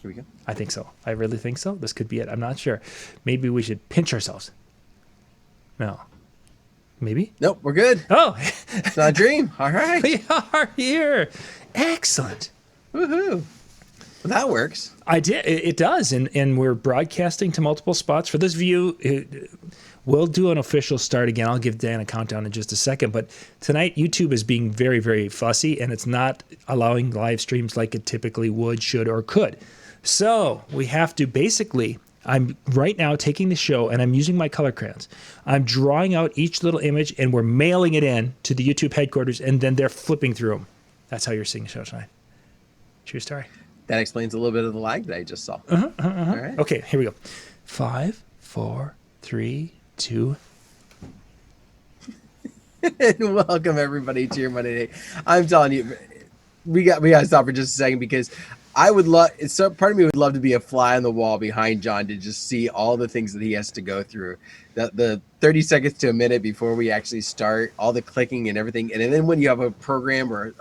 Here we go. I think so. I really think so. This could be it. I'm not sure. Maybe we should pinch ourselves. No. Maybe? Nope, we're good. Oh, It's not a dream. All right. we are here. Excellent. Woohoo. Well, that works. I did. It does. And we're broadcasting to multiple spots. For those of you, we'll do an official start again. I'll give Dan a countdown in just a second. But tonight, YouTube is being very, very fussy, and it's not allowing live streams like it typically would, should, or could. So we have to basically, I'm right now taking the show, and I'm using my color crayons. I'm drawing out each little image, and we're mailing it in to the YouTube headquarters, and then they're flipping through them. That's how you're seeing the show tonight. True story. That explains a little bit of the lag that I just saw. All right. Okay, here we go. 5, 4, 3, 2. And welcome everybody to your Monday night. I'm telling you, we got to stop for just a second because I would love. Part of me would love to be a fly on the wall behind John to just see all the things that he has to go through. The 30 seconds to a minute before we actually start, all the clicking and everything, and then when you have a program or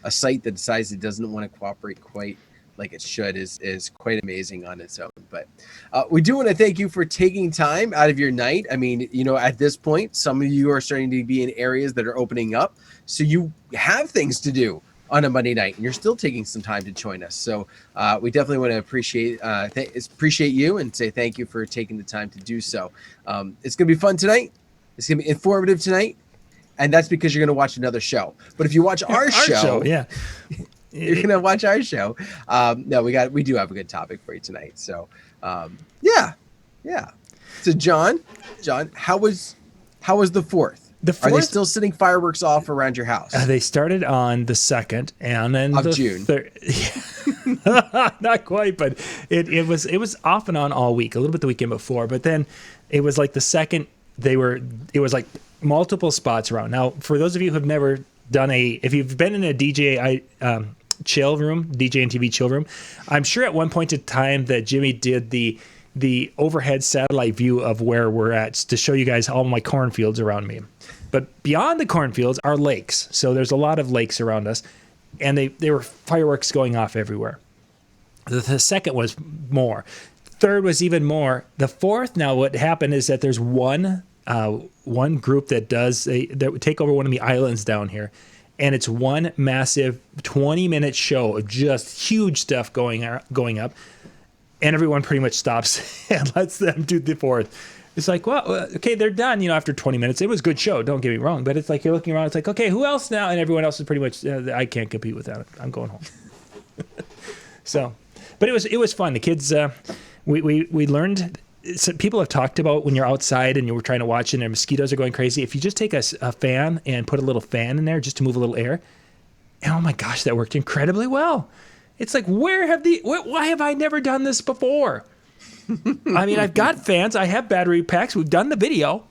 a site that decides it doesn't want to cooperate quite like it should is quite amazing on its own. But we do want to thank you for taking time out of your night. I mean, at this point, some of you are starting to be in areas that are opening up, so you have things to do on a Monday night, and you're still taking some time to join us. So we definitely want to appreciate you and say thank you for taking the time to do so. It's going to be fun tonight. It's going to be informative tonight. And that's because you're going to watch another show. But if you watch our show, yeah, you're going to watch our show. No, we do have a good topic for you tonight. So, yeah. So, John, how was the 4th? Are they still setting fireworks off around your house? They started on the 2nd, and then of June. Not quite, but it was off and on all week. A little bit the weekend before, but then it was like the 2nd. It was like multiple spots around. Now, for those of you who have never done if you've been in a DJ chill room, DJ and TV chill room, I'm sure at one point in time that Jimmy did the overhead satellite view of where we're at to show you guys all my cornfields around me. But beyond the cornfields are lakes. So there's a lot of lakes around us, and they were fireworks going off everywhere. The 2nd was more. 3rd was even more. The 4th, now what happened is that there's one group that would take over one of the islands down here, and it's one massive 20-minute show of just huge stuff going up, and everyone pretty much stops and lets them do the 4th. It's like, well, okay, they're done. After 20 minutes, it was a good show. Don't get me wrong, but it's like you're looking around. It's like, okay, who else now? And everyone else is pretty much. I can't compete with that. I'm going home. So, but it was fun. The kids. We learned. People have talked about when you're outside and you were trying to watch it and mosquitoes are going crazy. If you just take a fan and put a little fan in there just to move a little air, and oh my gosh, that worked incredibly well. It's like, why have I never done this before? I mean, I've got fans. I have battery packs. We've done the video.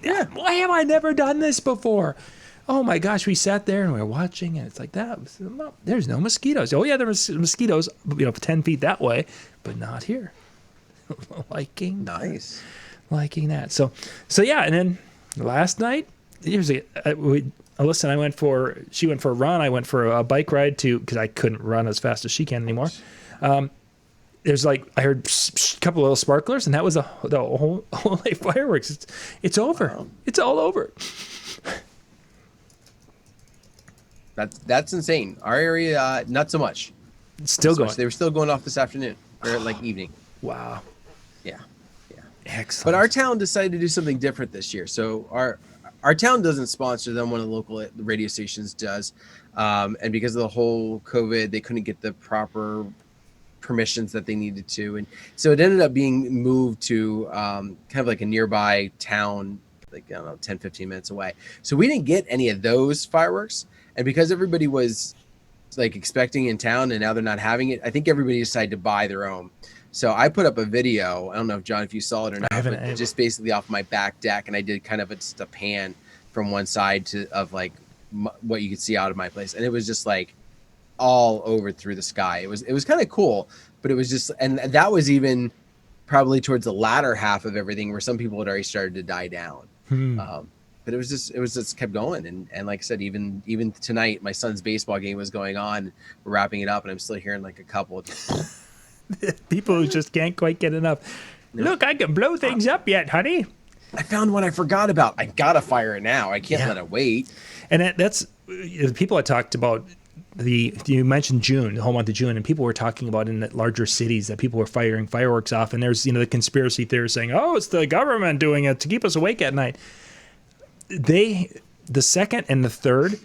Yeah. Why have I never done this before? Oh my gosh, we sat there and we were watching, and it's like that. There's no mosquitoes. Oh yeah, there was mosquitoes, 10 feet that way, but not here. Liking that. So yeah, and then last night, Alyssa and she went for a run. I went for a bike ride because I couldn't run as fast as she can anymore. There's I heard a couple of little sparklers, and that was the whole fireworks. It's over. Wow. It's all over. That's insane. Our area, not so much. It's still going. They were still going off this afternoon or evening. Wow. Yeah. Excellent. But our town decided to do something different this year. So our town doesn't sponsor them. One of the local radio stations does. And because of the whole COVID, they couldn't get the proper permissions that they needed to. And so it ended up being moved to kind of like a nearby town, 10, 15 minutes away. So we didn't get any of those fireworks. And because everybody was expecting in town and now they're not having it, I think everybody decided to buy their own. So I put up a video. I don't know if John, if you saw it or not, but just basically off my back deck, and I did kind of just a pan from one side of what you could see out of my place, and it was just all over through the sky. It was kind of cool, but it was just, and that was even probably towards the latter half of everything where some people had already started to die down. it was just kept going. And like I said, even tonight, my son's baseball game was going on. We're wrapping it up, and I'm still hearing like a couple. People who just can't quite get enough. No, Look, I can blow things up yet, honey. I found one I forgot about. I gotta fire it now. I can't let it wait. And that's the people I talked about. You mentioned June, the whole month of June, and people were talking about in the larger cities that people were firing fireworks off, and there's the conspiracy theorists saying, "Oh, it's the government doing it to keep us awake at night." The second and the third,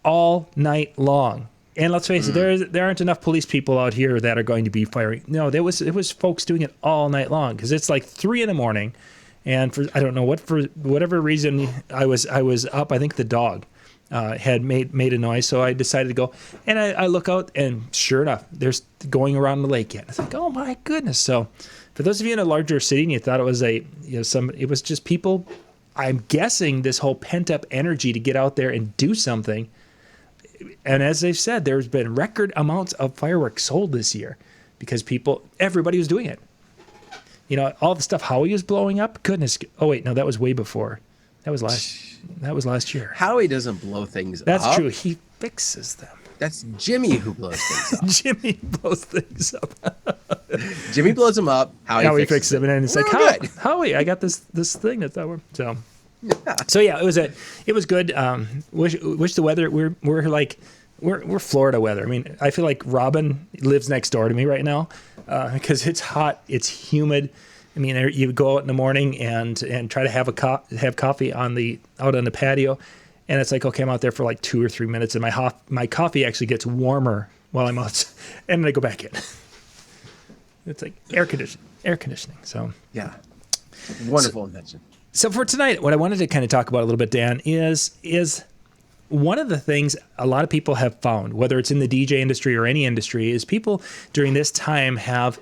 all night long. And let's face it, there aren't enough police people out here that are going to be firing. No, it was folks doing it all night long, because it's like 3 a.m, and for whatever reason I was up. I think the dog had made a noise, so I decided to go, and I look out, and sure enough, there's going around the lake yet. It's like, oh my goodness! So, for those of you in a larger city and you thought it was it was just people. I'm guessing this whole pent up energy to get out there and do something. And as they've said, there's been record amounts of fireworks sold this year because everybody was doing it. All the stuff Howie was blowing up. Goodness. Oh wait, no, that was way before. That was last year. Howie doesn't blow things up. That's true. He fixes them. That's Jimmy who blows things up. Jimmy blows things up. Jimmy blows them up. Howie fixes them. And then it's like, Howie, I got this thing that we're so. Yeah. So yeah, it was good. Wish the weather we're Florida weather. I mean, I feel like Robin lives next door to me right now because it's hot, it's humid. I mean, you go out in the morning and try to have have coffee out on the patio, and it's like, okay, I'm out there for like 2 or 3 minutes, and my coffee actually gets warmer while I'm out, and then I go back in. It's like air conditioning. So yeah, wonderful invention. So for tonight, what I wanted to kind of talk about a little bit, Dan, is one of the things a lot of people have found, whether it's in the DJ industry or any industry, is people during this time have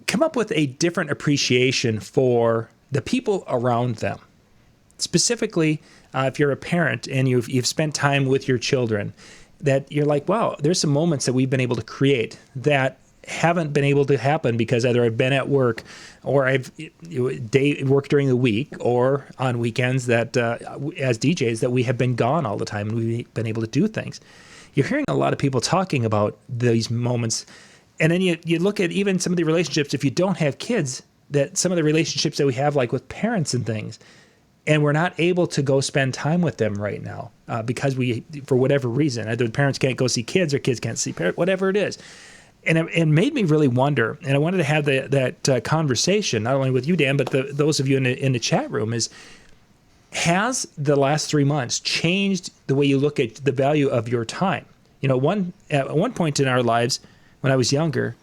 come up with a different appreciation for the people around them. Specifically, if you're a parent and you've spent time with your children, that you're like, wow, there's some moments that we've been able to create that haven't been able to happen because either I've been at work or I've work during the week or on weekends that as DJs that we have been gone all the time and we've been able to do things. You're hearing a lot of people talking about these moments. And then you look at even some of the relationships, if you don't have kids, that some of the relationships that we have like with parents and things, and we're not able to go spend time with them right now because for whatever reason, either the parents can't go see kids or kids can't see parents, whatever it is. And it made me really wonder, and I wanted to have that conversation, not only with you, Dan, but those of you in the chat room, has the last 3 months changed the way you look at the value of your time? At one point in our lives, when I was younger,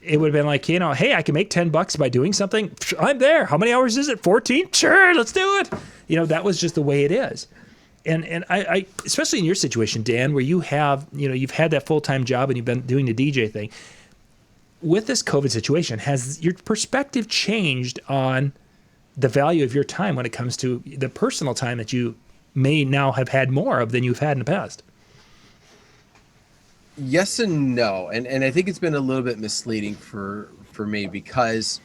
it would have been like, hey, I can make $10 by doing something. I'm there. How many hours is it? 14? Sure, let's do it. That was just the way it is. And I especially in your situation, Dan, where you have, you've had that full-time job and you've been doing the DJ thing. With this COVID situation, has your perspective changed on the value of your time when it comes to the personal time that you may now have had more of than you've had in the past? Yes and no. And I think it's been a little bit misleading for me because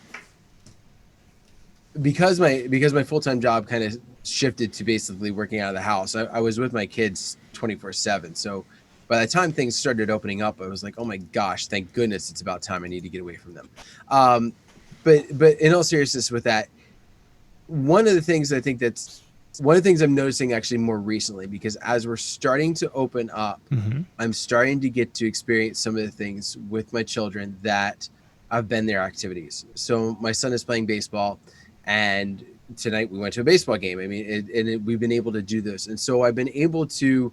my full-time job kind of shifted to basically working out of the house. I was with my kids 24/7. So by the time things started opening up, I was like, oh my gosh, thank goodness it's about time I need to get away from them. But in all seriousness with that, one of the things I'm noticing actually more recently, because as we're starting to open up, I'm starting to get to experience some of the things with my children that have been their activities. So my son is playing baseball, and tonight we went to a baseball game. I mean, we've been able to do this. And so I've been able to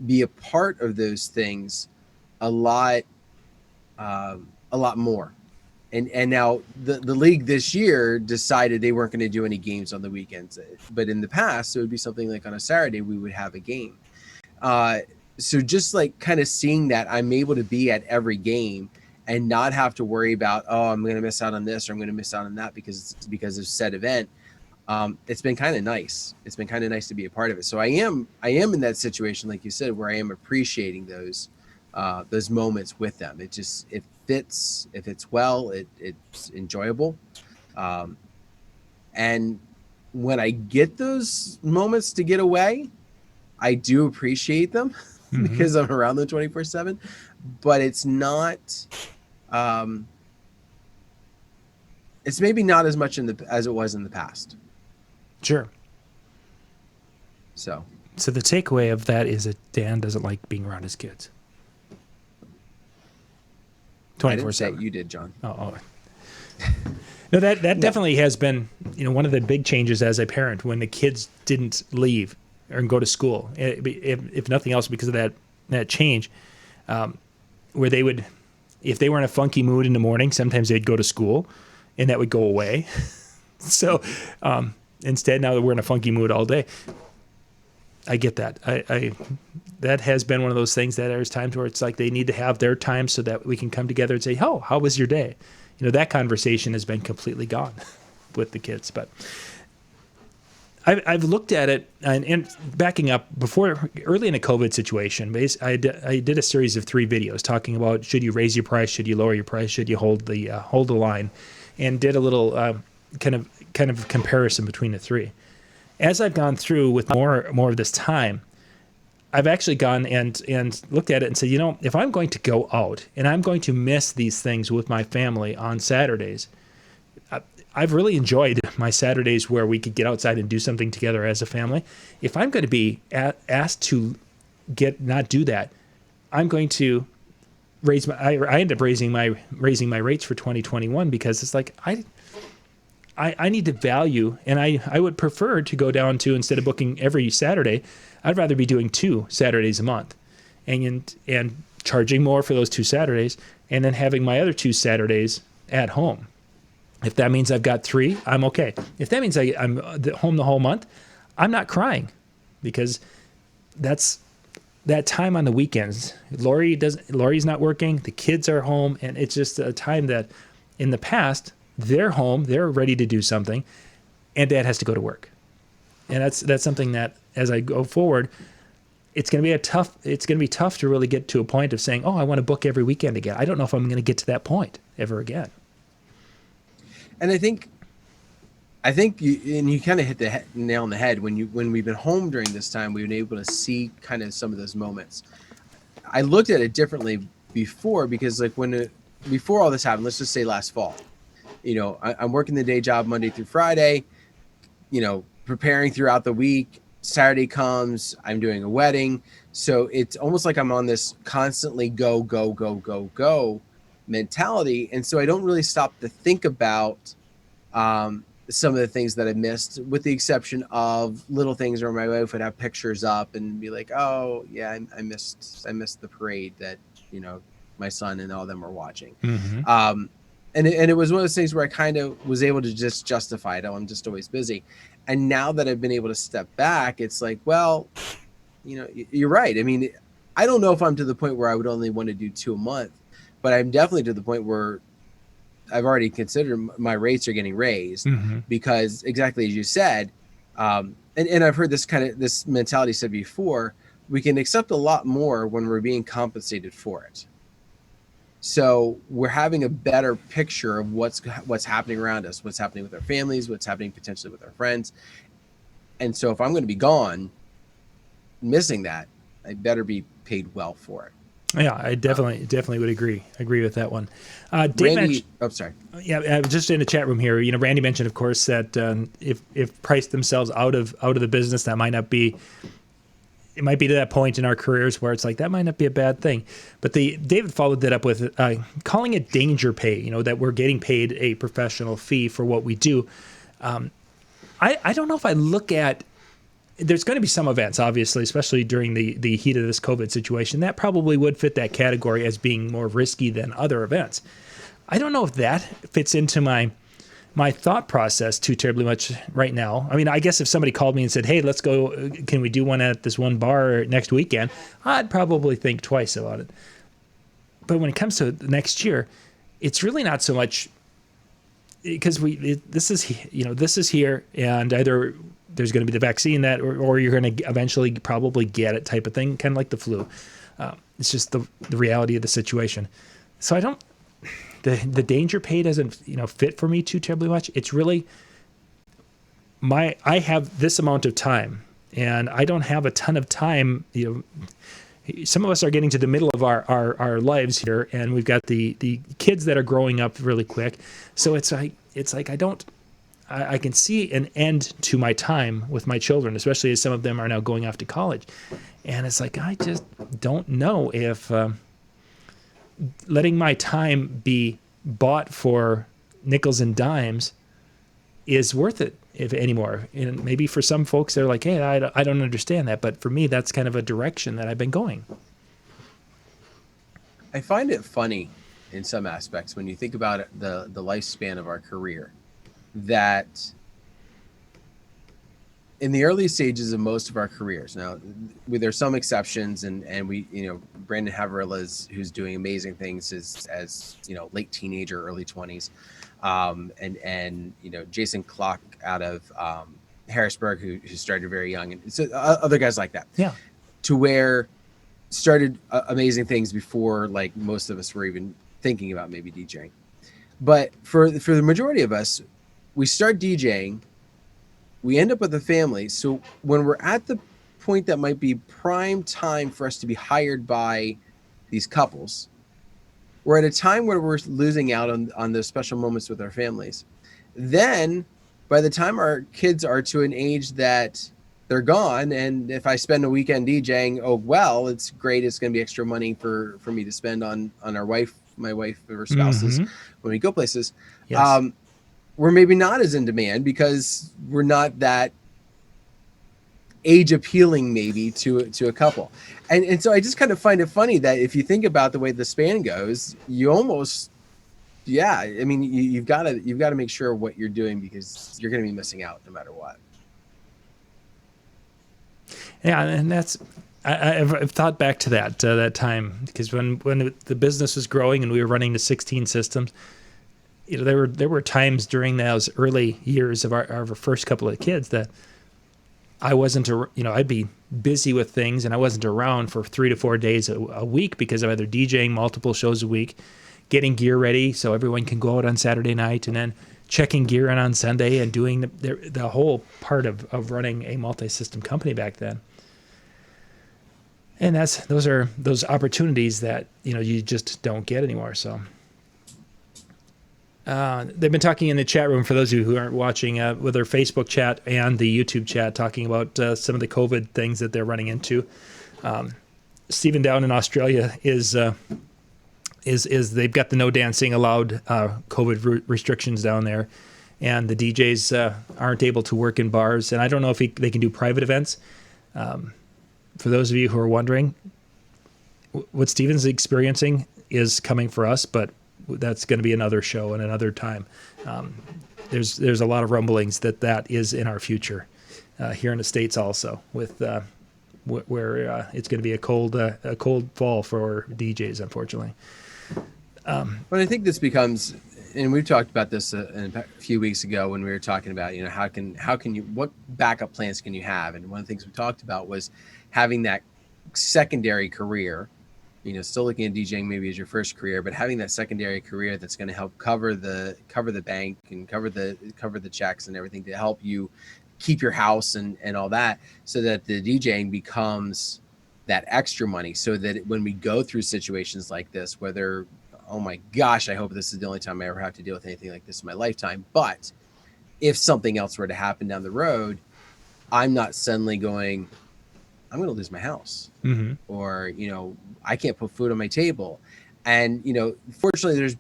be a part of those things a lot more. And now the league this year decided they weren't going to do any games on the weekends. But in the past, it would be something like on a Saturday, we would have a game. So just like kind of seeing that I'm able to be at every game and not have to worry about, oh, I'm going to miss out on this or I'm going to miss out on that because of said event. It's been kind of nice. It's been kind of nice to be a part of it. So I am in that situation, like you said, where I am appreciating those moments with them. It fits. If it's well, it's enjoyable. And when I get those moments to get away, I do appreciate them because I'm around them 24/7. But it's not. Um, it's maybe not as much as it was in the past. Sure. So the takeaway of that is that Dan doesn't like being around his kids. I didn't say it, you did, John. Oh. No, that definitely has been, one of the big changes as a parent when the kids didn't leave or go to school. If nothing else, because of that change, where they would, if they were in a funky mood in the morning, sometimes they'd go to school, and that would go away. So instead, now that we're in a funky mood all day, I get that. I that has been one of those things that there's times where it's like they need to have their time so that we can come together and say, "Oh, how was your day?" That conversation has been completely gone with the kids. But I've looked at it, and backing up before, early in a COVID situation, I did a series of 3 videos talking about, should you raise your price, should you lower your price, should you hold the line, and did a little kind of comparison between the 3. As I've gone through with more of this time, I've actually gone and looked at it and said, if I'm going to go out and I'm going to miss these things with my family on Saturdays, I've really enjoyed my Saturdays where we could get outside and do something together as a family. If I'm going to be asked to not do that, I'm going to raise I end up raising my rates for 2021, because it's like I need to value, and I would prefer to go down to, instead of booking every Saturday, I'd rather be doing 2 Saturdays a month and charging more for those 2 Saturdays, and then having my other 2 Saturdays at home. If that means I've got 3, I'm okay. If that means I'm home the whole month, I'm not crying, because that's that time on the weekends. Lori's not working, the kids are home, and it's just a time that in the past, they're home, they're ready to do something, and Dad has to go to work. And that's something that, as I go forward, it's going to be tough to really get to a point of saying, "Oh, I want to book every weekend again." I don't know if I'm going to get to that point ever again. And I think you kind of hit the nail on the head when we've been home during this time. We've been able to see kind of some of those moments. I looked at it differently before, because before all this happened, let's just say last fall, I'm working the day job Monday through Friday, preparing throughout the week. Saturday comes, I'm doing a wedding. So it's almost like I'm on this constantly go, go, go, go, go mentality. And so I don't really stop to think about some of the things that I missed, with the exception of little things where my wife would have pictures up and be like, "Oh yeah, I missed the parade that, my son and all them were watching." Mm-hmm. And it was one of those things where I kind of was able to just justify it. Oh, I'm just always busy. And now that I've been able to step back, it's like, well, you're right. I mean, I don't know if I'm to the point where I would only want to do 2 a month, but I'm definitely to the point where I've already considered my rates are getting raised, Mm-hmm. because exactly as you said, and I've heard this mentality said before, we can accept a lot more when we're being compensated for it. So we're having a better picture of what's happening around us, what's happening with our families, what's happening potentially with our friends. And so if I'm going to be gone, missing that, I better be paid well for it. Yeah, I definitely would agree with that one. Randy, sorry. Yeah, just in the chat room here, Randy mentioned, of course, that if priced themselves out of the business, that might not be. It might be to that point in our careers where it's like that might not be a bad thing. But David followed that up with calling it danger pay. That we're getting paid a professional fee for what we do. I don't know if I look at. There's going to be some events, obviously, especially during the heat of this COVID situation, that probably would fit that category as being more risky than other events. I don't know if that fits into my thought process too terribly much right now. I mean, I guess if somebody called me and said, "Hey, let's go, can we do one at this one bar next weekend?" I'd probably think twice about it. But when it comes to next year, it's really not so much, because this is here, and either there's going to be the vaccine or you're going to eventually probably get it, type of thing, kind of like the flu. It's just the reality of the situation. So I don't. The danger pay doesn't fit for me too terribly much. It's really I have this amount of time, and I don't have a ton of time. Some of us are getting to the middle of our lives here, and we've got the kids that are growing up really quick. So it's like I can see an end to my time with my children, especially as some of them are now going off to college. And it's like, I just don't know if letting my time be bought for nickels and dimes is worth it if anymore. And maybe for some folks, they're like, hey, I don't understand that. But for me, that's kind of a direction that I've been going. I find it funny in some aspects when you think about it, the lifespan of our career, that in the early stages of most of our careers, now there's some exceptions, and we, Brandon Haverilla who's doing amazing things as late teenager, early 20s, and Jason Klock out of Harrisburg who started very young, and so other guys like that, Yeah. to where started amazing things before like most of us were even thinking about maybe DJing. But for the majority of us, we start DJing, we end up with a family. So when we're at the point that might be prime time for us to be hired by these couples, we're at a time where we're losing out on those special moments with our families. Then by the time our kids are to an age that they're gone, and if I spend a weekend DJing, oh well, it's great, it's going to be extra money for me to spend on my wife or spouses when we go places. Yes. We're maybe not as in demand because we're not that age appealing maybe to a couple. And so I just kind of find it funny that if you think about the way the span goes, you almost, I mean, you've got to make sure what you're doing, because you're going to be missing out no matter what. Yeah, and that's I've thought back to that time, because when the business was growing and we were running the 16 systems, there were times during those early years of our first couple of kids that I wasn't, I'd be busy with things and I wasn't around for 3 to 4 days a week because I'm either DJing multiple shows a week, getting gear ready so everyone can go out on Saturday night, and then checking gear in on Sunday, and doing the whole part of running a multi-system company back then. And those are those opportunities that you just don't get anymore. So they've been talking in the chat room, for those of you who aren't watching, with their Facebook chat and the YouTube chat, talking about some of the COVID things that they're running into. Stephen down in Australia is they've got the no dancing allowed COVID restrictions down there, and the DJs aren't able to work in bars. And I don't know if they can do private events. For those of you who are wondering, what Stephen's experiencing is coming for us, but that's going to be another show and another time. There's a lot of rumblings that is in our future here in the States also, with where it's going to be a cold fall for DJs, unfortunately. But I think this becomes, and we've talked about this a few weeks ago when we were talking about, how can you, what backup plans can you have? And one of the things we talked about was having that secondary career, still looking at DJing maybe as your first career, but having that secondary career that's going to help cover the bank and cover the checks and everything to help you keep your house and all that, so that the DJing becomes that extra money, so that when we go through situations like this, whether, oh my gosh, I hope this is the only time I ever have to deal with anything like this in my lifetime, but if something else were to happen down the road, I'm not suddenly going, I'm going to lose my house, or, I can't put food on my table. And, fortunately there's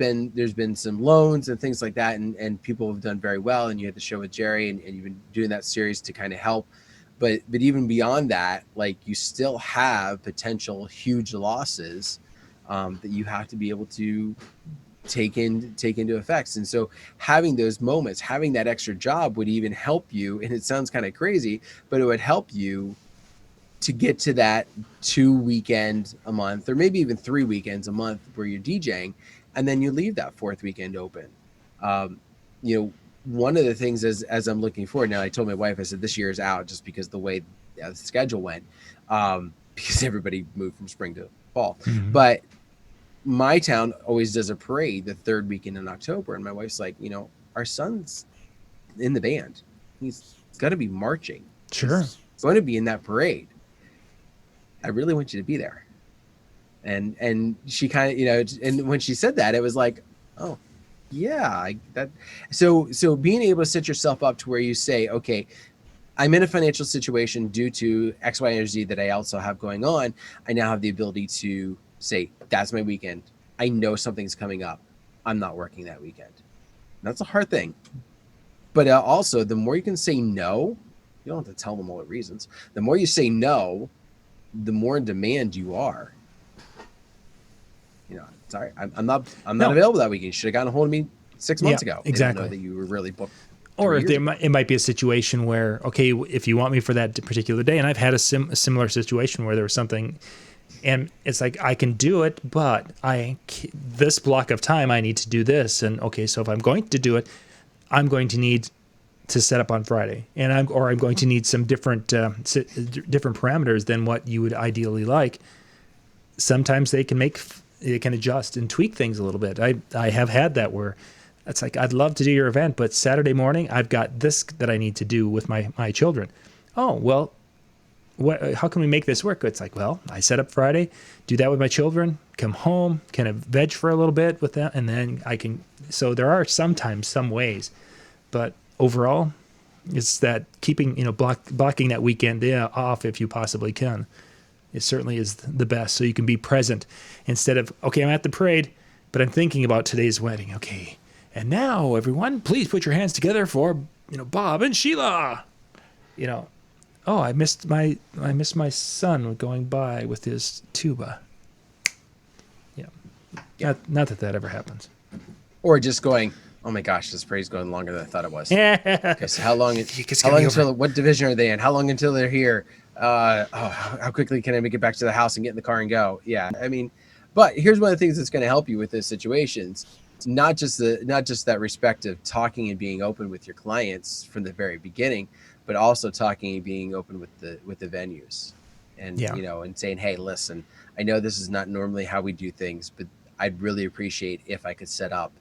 been some loans and things like that. And people have done very well. And you had the show with Jerry, and you've been doing that series to kind of help. But even beyond that, like, you still have potential huge losses that you have to be able to take into effects. And so having those moments, having that extra job would even help you. And it sounds kind of crazy, but it would help you to get to that 2 weekends a month, or maybe even 3 weekends a month where you're DJing, and then you leave that 4th weekend open. One of the things as I'm looking forward now, I told my wife, I said, this year is out just because the way the schedule went, because everybody moved from spring to fall. But my town always does a parade the 3rd weekend in October. And my wife's like, our son's in the band. He's going to be marching. Sure. He's going to be in that parade. I really want you to be there. And she kind of, you know, and when she said that, it was like, oh, yeah, so being able to set yourself up to where you say, okay, I'm in a financial situation due to X, Y, and Z that I also have going on. I now have the ability to say, that's my weekend. I know something's coming up. I'm not working that weekend. That's a hard thing. But also, the more you can say no, you don't have to tell them all the reasons. The more you say no, the more in demand you are. You know, sorry, I'm not available that weekend. You should have gotten a hold of me 6 months ago. Exactly. They don't know that you were really booked. Or if it might be a situation where, okay, if you want me for that particular day, and I've had a similar situation where there was something, and it's like, I can do it, but this block of time, I need to do this. And okay, so if I'm going to do it, I'm going to need to set up on Friday, and I'm going to need some different parameters than what you would ideally like. Sometimes they can adjust and tweak things a little bit. I have had that where it's like, I'd love to do your event, but Saturday morning I've got this that I need to do with my children. Oh, well, how can we make this work? It's like, well, I set up Friday, do that with my children, come home, kind of veg for a little bit with that, and then I can. So there are sometimes some ways, but overall, it's that keeping, blocking that weekend off if you possibly can. It certainly is the best, so you can be present instead of, okay, I'm at the parade, but I'm thinking about today's wedding. Okay, and now everyone, please put your hands together for Bob and Sheila. Oh, I missed my son going by with his tuba. Yeah, not that ever happens. Or just going, oh my gosh, this parade's going longer than I thought it was. Yeah. Okay, so how long until, what division are they in? How long until they're here? How quickly can I make it back to the house and get in the car and go? Yeah, I mean, but here's one of the things that's going to help you with those situations. It's not just that respect of talking and being open with your clients from the very beginning, but also talking and being open with the venues, and and saying, hey, listen, I know this is not normally how we do things, but I'd really appreciate if I could set up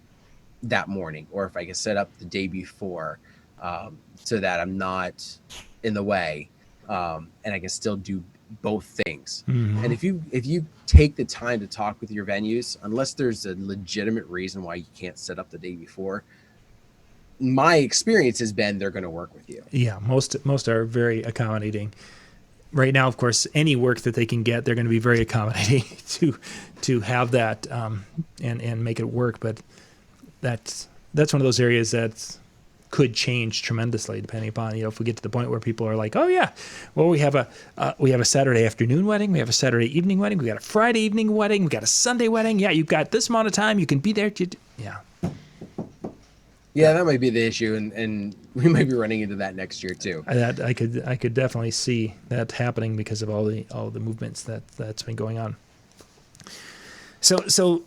that morning, or if I could set up the day before, so that I'm not in the way, and I can still do both things. Mm-hmm. And if you take the time to talk with your venues, unless there's a legitimate reason why you can't set up the day before, my experience has been they're going to work with you. Yeah, most are very accommodating. Right now, of course, any work that they can get, they're going to be very accommodating to have that and make it work. But that's one of those areas that could change tremendously depending upon, if we get to the point where people are like, oh yeah, well, we have a Saturday afternoon wedding, we have a Saturday evening wedding, we got a Friday evening wedding, we got a Sunday wedding. Yeah, you've got this amount of time, you can be there. Yeah, that might be the issue, and we might be running into that next year too. That I could definitely see that happening because of all the movements that's been going on. So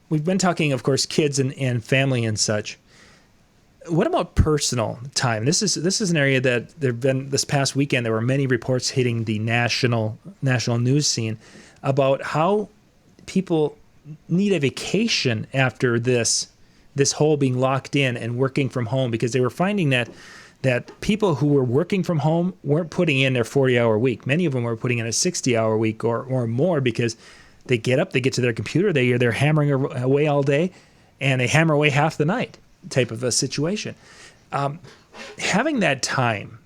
we've been talking, of course, kids and family and such. What about personal time? This is an area that there've been this past weekend. There were many reports hitting the national news scene about how people need a vacation after this whole being locked in and working from home, because they were finding that people who were working from home weren't putting in their 40-hour week. Many of them were putting in a 60-hour week or more, because they get up, they get to their computer, they're hammering away all day, and they hammer away half the night, type of a situation. Having that time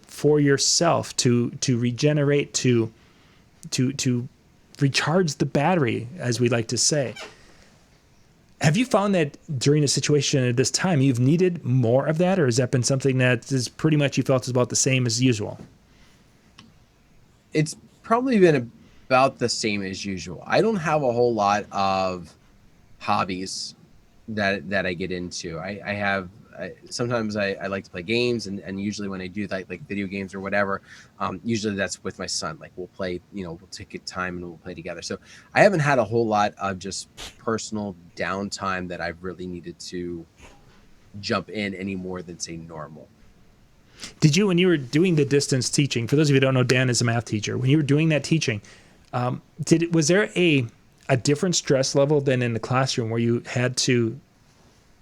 for yourself to regenerate, to recharge the battery, as we like to say. Have you found that during a situation at this time you've needed more of that, or has that been something that is pretty much you felt is about the same as usual? It's probably been about the same as usual. I don't have a whole lot of hobbies that I get into. Sometimes I like to play games, and usually when I do that, like video games or whatever, usually that's with my son. Like we'll play, we'll take a time and we'll play together. So I haven't had a whole lot of just personal downtime that I've really needed to jump in any more than, say, normal. Did you, when you were doing the distance teaching, for those of you who don't know, Dan is a math teacher, when you were doing that teaching, was there a different stress level than in the classroom where you had to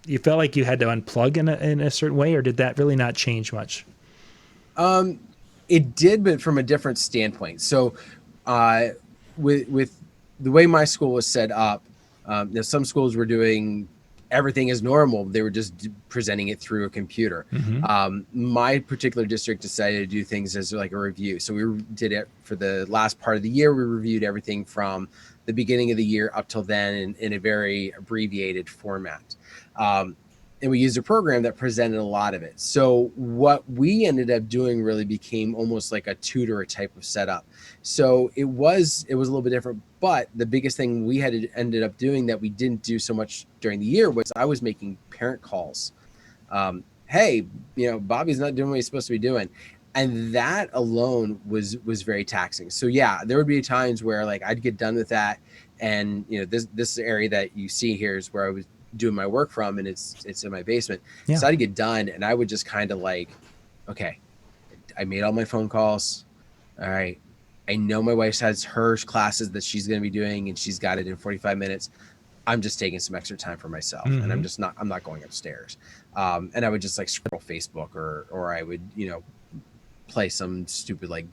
you felt like you had to unplug in a certain way, or did that really not change much? It did, but from a different standpoint. So, uh, with the way my school was set up, now some schools were doing everything as normal. They were just presenting it through a computer. Mm-hmm. My particular district decided to do things as like a review. So we did it for the last part of the year. We reviewed everything from the beginning of the year up till then in a very abbreviated format. Um, and we used a program that presented a lot of it. So what we ended up doing really became almost like a tutor type of setup. So it was a little bit different, but the biggest thing we had ended up doing that we didn't do so much during the year was I was making parent calls. Hey, Bobby's not doing what he's supposed to be doing. And that alone was very taxing. So yeah, there would be times where like I'd get done with that, and this area that you see here is where I was doing my work from, and it's in my basement. Yeah. So I'd get done, and I would just kind of like, okay, I made all my phone calls. All right, I know my wife has her classes that she's going to be doing, and she's got it in 45 minutes. I'm just taking some extra time for myself, and Mm-hmm. I'm not going upstairs. And I would just like scroll Facebook, or I would play some stupid like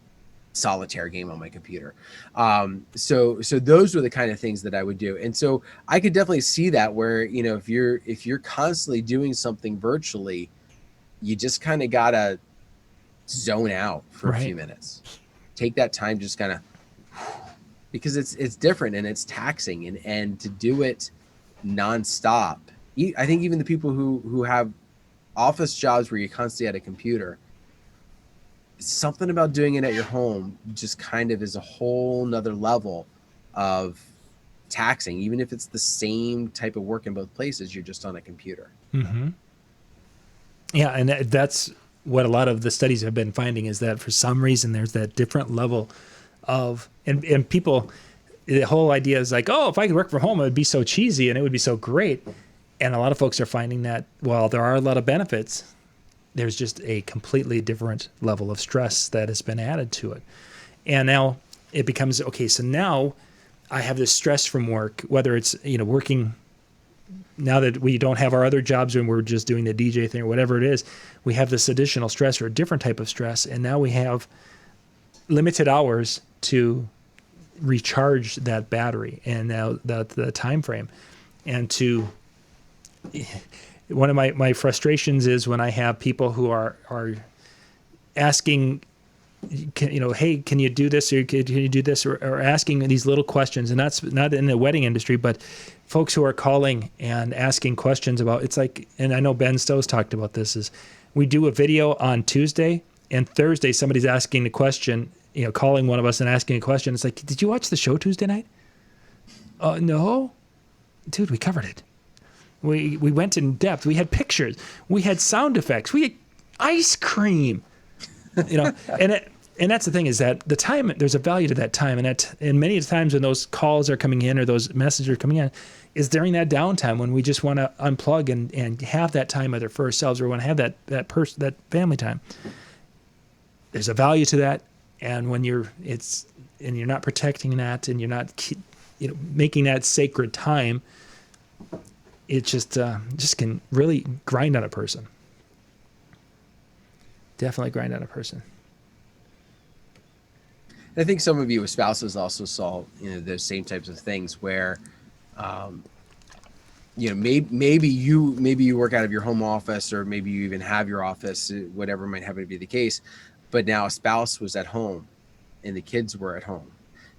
solitaire game on my computer. So those were the kind of things that I would do. And so I could definitely see that where, if you're constantly doing something virtually, you just kind of gotta zone out for a few Right. minutes. Take that time, just kind of, because it's different and it's taxing, and to do it nonstop. I think even the people who have office jobs where you're constantly at a computer, something about doing it at your home just kind of is a whole nother level of taxing. Even if it's the same type of work in both places, you're just on a computer. Mm-hmm. Yeah, and that's what a lot of the studies have been finding, is that for some reason there's that different level of, and people, the whole idea is like, oh, if I could work from home, it would be so cheesy and it would be so great. And a lot of folks are finding that while there are a lot of benefits, there's just a completely different level of stress that has been added to it. And now it becomes, okay, so now I have this stress from work, whether it's, working now that we don't have our other jobs and we're just doing the DJ thing or whatever it is, we have this additional stress or a different type of stress. And now we have limited hours to recharge that battery, and now the time frame. And to, one of my frustrations is when I have people who are asking, hey, can you do this, or can you do this, or asking these little questions. And that's not in the wedding industry, but folks who are calling and asking questions about, it's like, and I know Ben Stowe's talked about this, is we do a video on Tuesday, and Thursday somebody's asking the question, calling one of us and asking a question. It's like, did you watch the show Tuesday night? No. Dude, we covered it. We went in depth. We had pictures. We had sound effects. We had ice cream. And that's the thing, is that the time, there's a value to that time, and many times when those calls are coming in or those messages are coming in, is during that downtime when we just want to unplug and have that time either for ourselves, or want to have that family time. There's a value to that, and when you're not protecting that, and you're not making that sacred time, it just can really grind on a person. Definitely grind on a person. I think some of you with spouses also saw those same types of things where maybe you work out of your home office, or maybe you even have your office, whatever might happen to be the case, but now a spouse was at home and the kids were at home,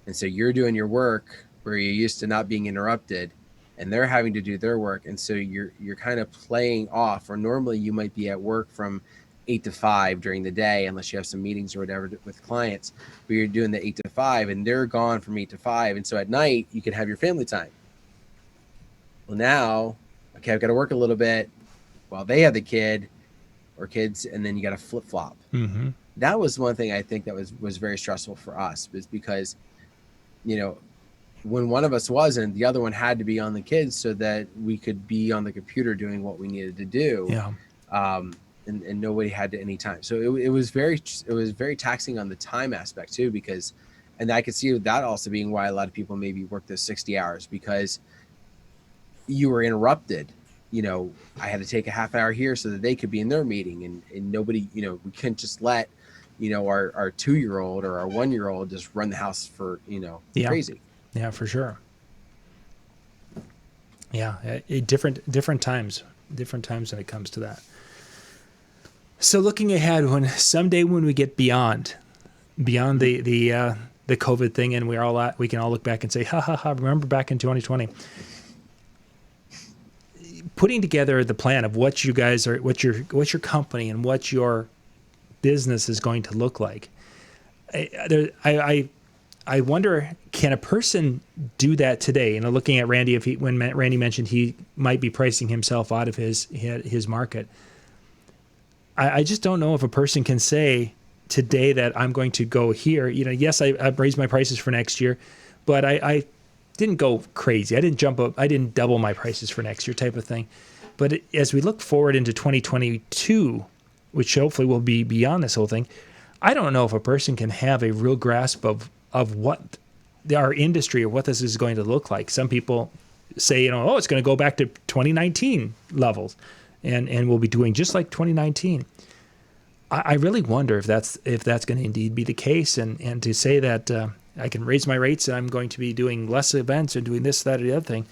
and so you're doing your work where you're used to not being interrupted, and they're having to do their work, and so you're kind of playing off. Or normally you might be at work from 8 to 5 during the day, unless you have some meetings or whatever with clients, but you're doing the 8 to 5 and they're gone from 8 to 5. And so at night you can have your family time. Well, now, okay, I've got to work a little bit while they have the kid or kids, and then you got to flip flop. Mm-hmm. That was one thing I think that was very stressful for us, is because, when one of us wasn't, the other one had to be on the kids so that we could be on the computer doing what we needed to do. Yeah. And nobody had to any time. So it was very taxing on the time aspect too, because, and I could see that also being why a lot of people maybe work those 60 hours, because you were interrupted I had to take a half hour here so that they could be in their meeting, and nobody, we couldn't just let, our 2-year-old or our 1-year-old just run the house for, Yeah. crazy. Yeah, for sure. Yeah. Different times when it comes to that. So looking ahead, someday when we get beyond the COVID thing, and we can all look back and say, ha ha ha, remember back in 2020, putting together the plan of what you guys are, what your company and what your business is going to look like. I wonder, can a person do that today? Looking at Randy, when Randy mentioned he might be pricing himself out of his market, I just don't know if a person can say today that I'm going to go here. Yes, I've raised my prices for next year, but I didn't go crazy. I didn't jump up. I didn't double my prices for next year type of thing. But as we look forward into 2022, which hopefully will be beyond this whole thing, I don't know if a person can have a real grasp of what our industry or what this is going to look like. Some people say, it's going to go back to 2019 levels, and we'll be doing just like 2019. I really wonder if that's going to indeed be the case, and to say that I can raise my rates and I'm going to be doing less events and doing this, that, or the other thing.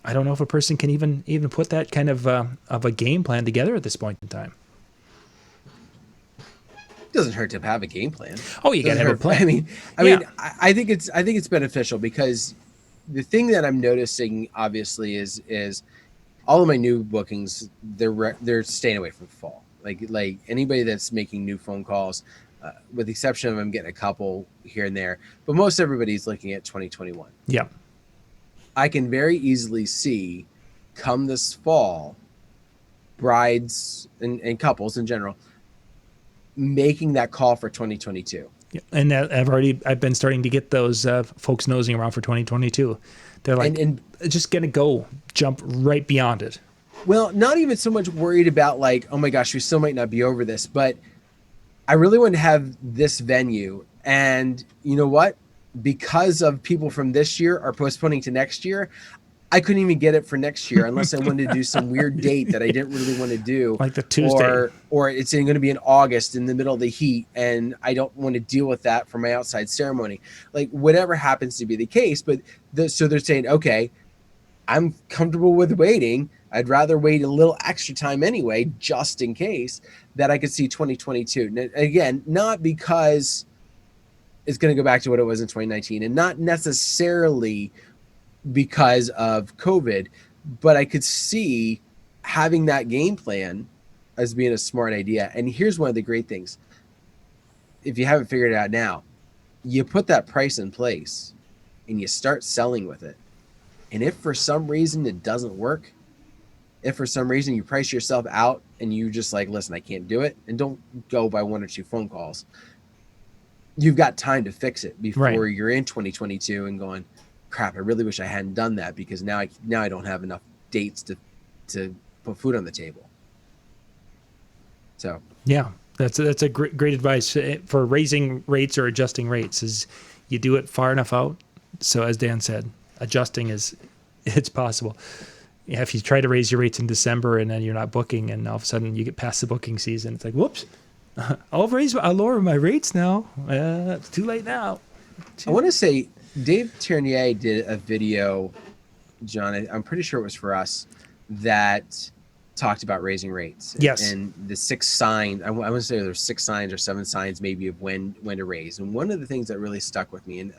I don't know if a person can even put that kind of a game plan together at this point in time. It doesn't hurt to have a game plan. Oh, you got to have a plan. I mean, I think it's beneficial, because the thing that I'm noticing obviously is all of my new bookings, they're staying away from fall. Like anybody that's making new phone calls, with the exception of I'm getting a couple here and there, but most everybody's looking at 2021. Yeah. I can very easily see, come this fall, brides and couples in general making that call for 2022. Yeah. And I've been starting to get those folks nosing around for 2022. They're like, and just going to jump right beyond it. Well, not even so much worried about like, oh my gosh, we still might not be over this, but I really want to have this venue. And you know what? Because of people from this year are postponing to next year, I couldn't even get it for next year unless I wanted to do some weird date that I didn't really want to do. Like the Tuesday. Or it's going to be in August in the middle of the heat, and I don't want to deal with that for my outside ceremony. Like whatever happens to be the case. But so they're saying, okay, I'm comfortable with waiting. I'd rather wait a little extra time anyway, just in case, that I could see 2022. Now, again, not because it's going to go back to what it was in 2019, and not necessarily because of COVID, but I could see having that game plan as being a smart idea. And here's one of the great things. If you haven't figured it out now, you put that price in place and you start selling with it. And if for some reason it doesn't work, if for some reason you price yourself out and you just like, listen, I can't do it, and don't go by 1 or 2 phone calls, you've got time to fix it before you're in 2022 and going, crap, I really wish I hadn't done that, because now I don't have enough dates to put food on the table. So yeah, that's a great advice for raising rates or adjusting rates, is you do it far enough out. So as Dan said, adjusting it's possible. Yeah, if you try to raise your rates in December and then you're not booking, and all of a sudden you get past the booking season, it's like, whoops, I'll lower my rates now. It's too late now. I want to say Dave Ternier did a video, John, I'm pretty sure it was for us, that talked about raising rates. Yes. And the 6 signs, I want to say there's 6 signs or 7 signs maybe of when to raise. And one of the things that really stuck with me, and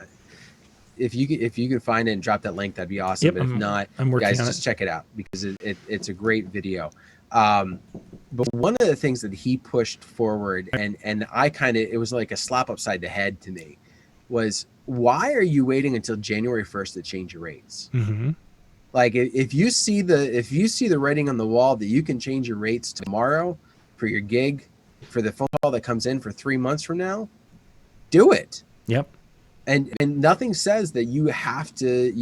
if you could find it and drop that link, that'd be awesome. Yep, but if not, guys, just check it out, because it's a great video. But one of the things that he pushed forward, and I it was like a slap upside the head to me, was, why are you waiting until January 1st to change your rates? Mm-hmm. Like if you see the writing on the wall that you can change your rates tomorrow for your gig, for the phone call that comes in for 3 months from now, do it. Yep. And nothing says that you have to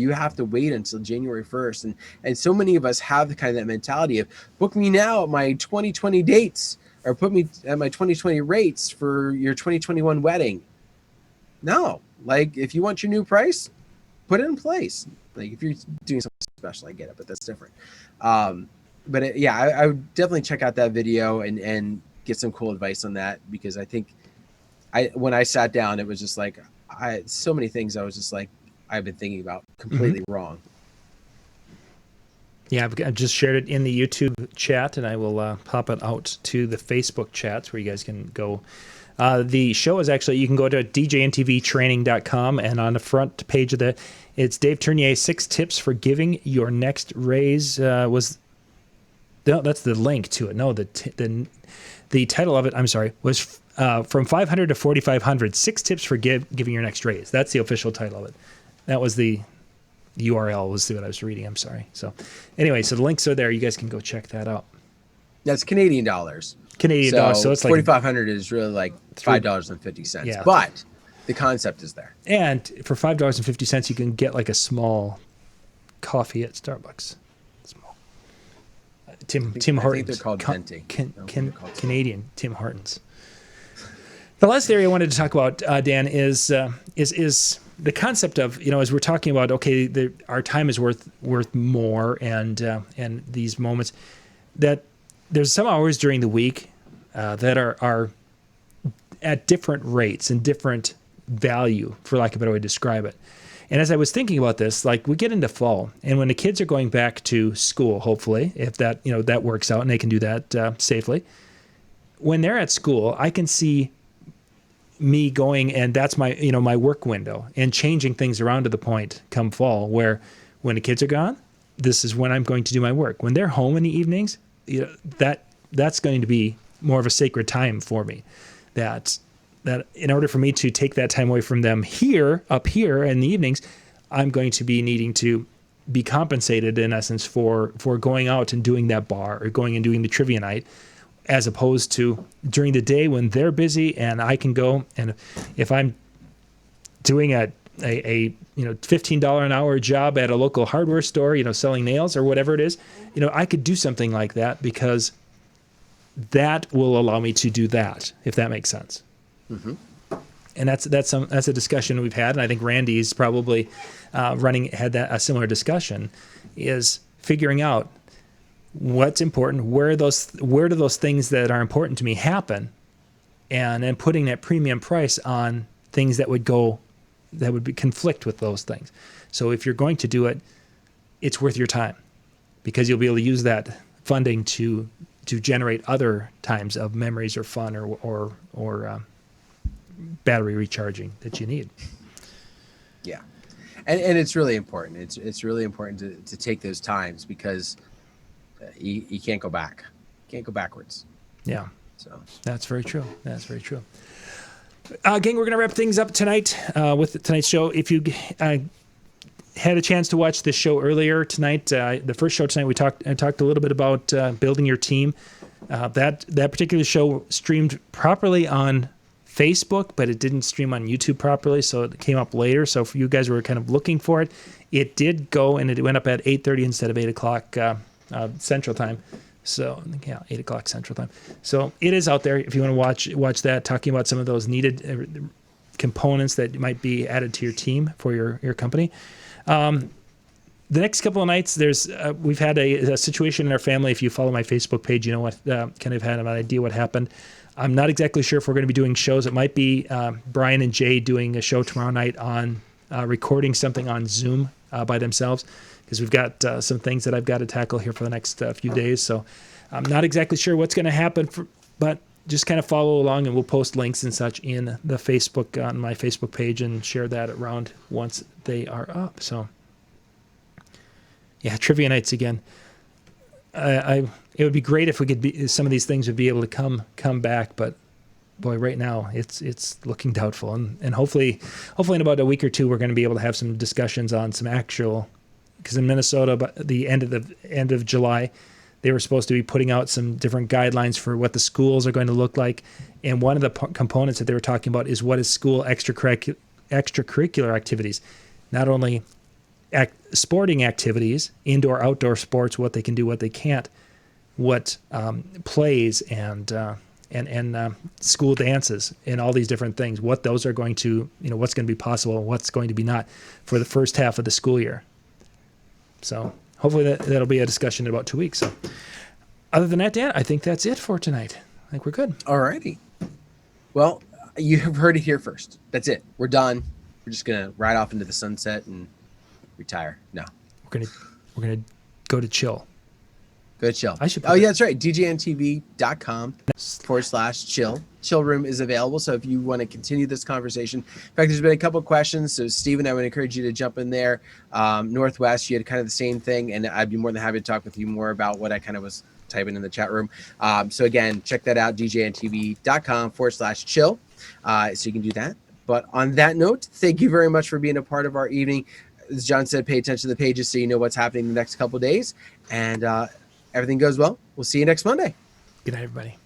wait until January 1st. And so many of us have the kind of that mentality of, book me now at my 2020 dates, or put me at my 2020 rates for your 2021 wedding. No, like if you want your new price, put it in place. Like if you're doing something special, I get it, but that's different. But yeah, I would definitely check out that video and get some cool advice on that, because I think when I sat down, it was just like so many things I was just like I've been thinking about completely wrong. Yeah, I've just shared it in the YouTube chat, and I will pop it out to the Facebook chats where you guys can go. The show is actually, you can go to djntvtraining.com, and on the front page of it's Dave Tournier, 6 tips for giving your next raise. That's the link to it. No, the title of it, I'm sorry, was from 500 to 4,500, 6 tips for giving your next raise. That's the official title of it. That was the URL was what I was reading. I'm sorry. So anyway, so the links are there. You guys can go check that out. That's Canadian dollars. Canadian dollars. So it's like 4,500 is really like $5.50. Yeah. But the concept is there. And for $5.50, you can get like a small coffee at Starbucks. Small. Tim Hortons. I think they're called venti. Canadian Tim Hortons. The last area I wanted to talk about, Dan, is the concept of, as we're talking about, okay, our time is worth more, and these moments, that there's some hours during the week that are at different rates and different value, for lack of a better way to describe it. And as I was thinking about this, like we get into fall, and when the kids are going back to school, hopefully, if that that works out and they can do that safely, when they're at school, I can see me going, and that's my my work window, and changing things around to the point come fall where when the kids are gone, this is when I'm going to do my work. When they're home in the evenings, that's going to be more of a sacred time for me. That in order for me to take that time away from them up here in the evenings, I'm going to be needing to be compensated in essence for going out and doing that bar or going and doing the trivia night, as opposed to during the day when they're busy and I can go. And if I'm doing a $15 an hour job at a local hardware store, selling nails or whatever it is, I could do something like that, because that will allow me to do that, if that makes sense. Mm-hmm. And that's a discussion we've had, and I think Randy's probably had a similar discussion, is figuring out what's important, where do those things that are important to me happen, and then putting that premium price on things that would conflict with those things. So if you're going to do it, it's worth your time, because you'll be able to use that funding to generate other times of memories or fun or battery recharging that you need. Yeah, and it's really important. It's really important to take those times, because you can't go back. Can't go backwards. Yeah. So that's very true. That's very true. Gang, we're going to wrap things up tonight with tonight's show. If you had a chance to watch this show earlier tonight, the first show tonight, we talked a little bit about building your team. That particular show streamed properly on Facebook, but it didn't stream on YouTube properly, so it came up later. So if you guys were kind of looking for it, it did go, and it went up at 8:30 instead of 8 o'clock Central Time. So, yeah, 8 o'clock Central Time. So it is out there if you want to watch that, talking about some of those needed components that might be added to your team for your company. The next couple of nights, we've had a situation in our family. If you follow my Facebook page, you know what, kind of had an idea what happened. I'm not exactly sure if we're going to be doing shows. It might be Brian and Jay doing a show tomorrow night on recording something on Zoom by themselves, because we've got some things that I've got to tackle here for the next few days. So I'm not exactly sure what's going to happen, but just kind of follow along, and we'll post links and such in the Facebook, on my Facebook page, and share that around once they are up. So yeah, trivia nights again. It would be great if we could some of these things would be able to come back, but boy, right now it's looking doubtful. And hopefully in about a week or two, we're going to be able to have some discussions on some actual, because in Minnesota, by the end of July, they were supposed to be putting out some different guidelines for what the schools are going to look like. And one of the components that they were talking about is what is school extracurricular activities, not only sporting activities, indoor, outdoor sports, what they can do, what they can't, what plays and school dances and all these different things, what those are going to, what's going to be possible and what's going to be not for the first half of the school year. So hopefully that'll be a discussion in about 2 weeks. So other than that, Dan, I think that's it for tonight. I think we're good. Alrighty. Well, you have heard it here first. That's it. We're done. We're just gonna ride off into the sunset and retire. No, We're gonna go to chill. go chill. I should. Oh yeah, that's right. DJNTV.com/chill. Chill room is available. So if you want to continue this conversation, in fact, there's been a couple of questions. So Stephen, I would encourage you to jump in there. Northwest, you had kind of the same thing, and I'd be more than happy to talk with you more about what I kind of was typing in the chat room. So again, check that out. DJNTV.com/chill. So you can do that. But on that note, thank you very much for being a part of our evening. As John said, pay attention to the pages so you know what's happening the next couple of days. And everything goes well. We'll see you next Monday. Good night, everybody.